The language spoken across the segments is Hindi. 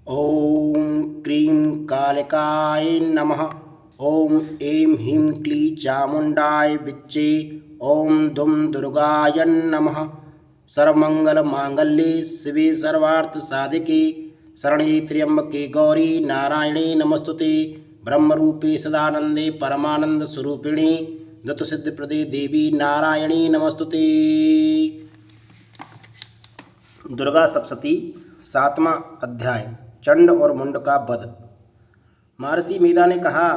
ॐ क्रीं कालिकाय नमः। ॐ ऐं ह्रीं क्लीं चामुण्डाय विच्चे। ॐ दुं दुर्गाय नमः। सर्वमङ्गलमाङ्गल्ये शिवे सर्वार्थसाधिके शरण्ये त्र्यम्बके गौरी नारायणे नमस्तुते। ब्रह्मरूपे सदानन्दे परमानन्दस्वरूपिणे द्वैतसिद्धिप्रदे देवी नारायणी नमस्तुते। दुर्गा सप्तशती 7वां अध्याय चंड और मुंड का वध। महर्षि मेधा ने कहा,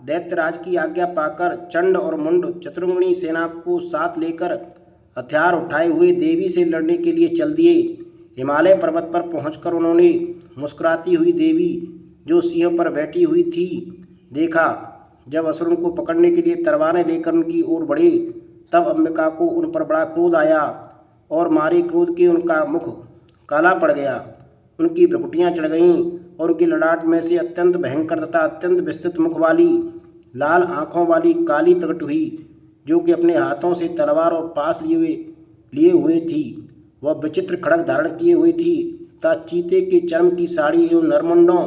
दैत्यराज की आज्ञा पाकर चंड और मुंड चतुर्मुखी सेना को साथ लेकर हथियार उठाए हुए देवी से लड़ने के लिए चल दिए। हिमालय पर्वत पर पहुंचकर उन्होंने मुस्कुराती हुई देवी जो सिंह पर बैठी हुई थी देखा। जब असुरों को पकड़ने के लिए तलवारें लेकर उनकी ओर बढ़े तब अंबिका को उन पर बड़ा क्रोध आया और मारे क्रोध के उनका मुख काला पड़ गया, उनकी भ्रुकुटियाँ चढ़ गईं और उनकी ललाट में से अत्यंत भयंकर तथा अत्यंत विस्तृत मुख वाली लाल आँखों वाली काली प्रकट हुई, जो कि अपने हाथों से तलवार और पास लिए हुए थी। वह विचित्र खड़ग धारण किए हुई थी तथा चीते के चर्म की साड़ी एवं नरमुंडों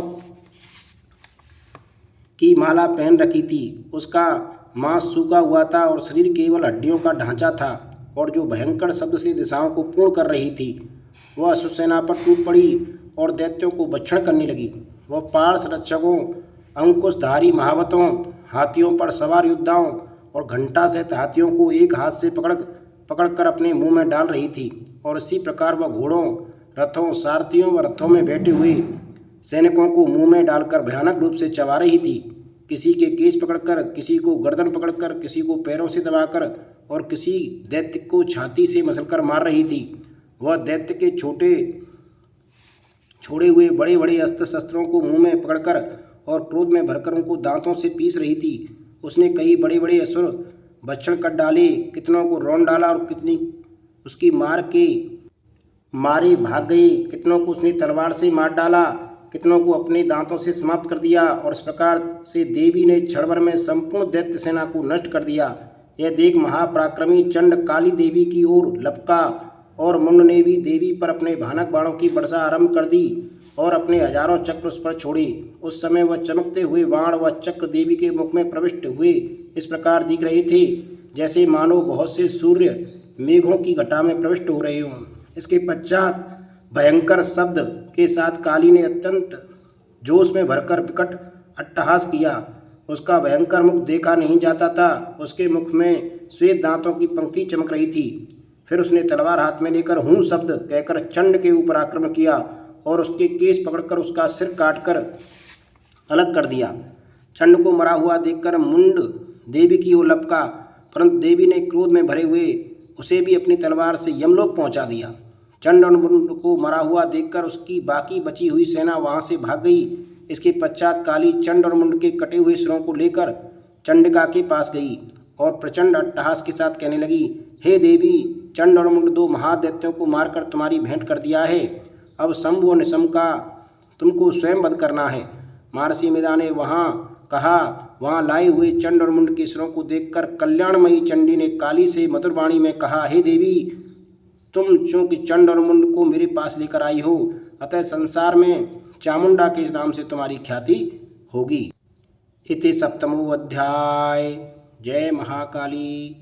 की माला पहन रखी थी। उसका मांस सूखा हुआ था और शरीर केवल हड्डियों का ढांचा था, और जो भयंकर शब्द से दिशाओं को पूर्ण कर रही थी। वह अश्वसेना पर टूट पड़ी और दैत्यों को भक्षण करने लगी। वह पार्श रक्षकों, अंकुशधारी महावतों, हाथियों पर सवार योद्धाओं और घंटा सहित हाथियों को एक हाथ से पकड़कर अपने मुंह में डाल रही थी, और इसी प्रकार वह घोड़ों, रथों, सारथियों व रथों में बैठे हुए सैनिकों को मुंह में डालकर भयानक रूप से चबा रही थी। किसी के केस पकड़कर, किसी को गर्दन पकड़कर, किसी को पैरों से दबाकर और किसी दैत्य को छाती से मसलकर मार रही थी। वह दैत्य के छोड़े हुए बड़े बड़े अस्त्र शस्त्रों को मुंह में पकड़कर और क्रोध में भरकर उनको दांतों से पीस रही थी। उसने कई बड़े बड़े असुर भक्षण कर डाले, कितनों को रौंद डाला और कितनी उसकी मार के मारे भाग गए। कितनों को उसने तलवार से मार डाला, कितनों को अपने दांतों से समाप्त कर दिया, और इस प्रकार से देवी ने क्षण भर में संपूर्ण दैत्य सेना को नष्ट कर दिया। यह देख महापराक्रमी चंड काली देवी की ओर लपका और मुंड ने भी देवी पर अपने भयानक बाणों की वर्षा आरंभ कर दी और अपने हजारों चक्र उस पर छोड़े। उस समय वह चमकते हुए बाण व चक्र देवी के मुख में प्रविष्ट हुए इस प्रकार दिख रहे थे जैसे मानो बहुत से सूर्य मेघों की घटा में प्रविष्ट हो रहे हों। इसके पश्चात भयंकर शब्द के साथ काली ने अत्यंत जोश में भरकर विकट अट्टहास किया। उसका भयंकर मुख देखा नहीं जाता था, उसके मुख में श्वेत दांतों की पंक्ति चमक रही थी। फिर उसने तलवार हाथ में लेकर हूँ शब्द कहकर चंड के ऊपर आक्रमण किया और उसके केस पकड़कर उसका सिर काटकर अलग कर दिया। चंड को मरा हुआ देखकर मुंड देवी की ओर लपका, परंतु देवी ने क्रोध में भरे हुए उसे भी अपनी तलवार से यमलोक पहुंचा दिया। चंड और मुंड को मरा हुआ देखकर उसकी बाकी बची हुई सेना वहां से भाग गई। इसके पश्चात काली चंड और मुंड के कटे हुए सिरों को लेकर चंडिका के पास गई और प्रचंड अट्टहास के साथ कहने लगी, हे देवी, चंड और मुंड 2 महादैत्यों को मारकर तुम्हारी भेंट कर दिया है। अब शंभु और निशम का तुमको स्वयं वध करना है। महर्षि मेधा ने वहाँ लाए हुए चंड और मुंड के सिरों को देखकर कल्याणमयी चंडी ने काली से मधुर वाणी में कहा, हे देवी, तुम चूंकि चंड और मुंड को मेरे पास लेकर आई हो, अतः संसार में चामुंडा के नाम से तुम्हारी ख्याति होगी। इति 7वां अध्याय। जय महाकाली।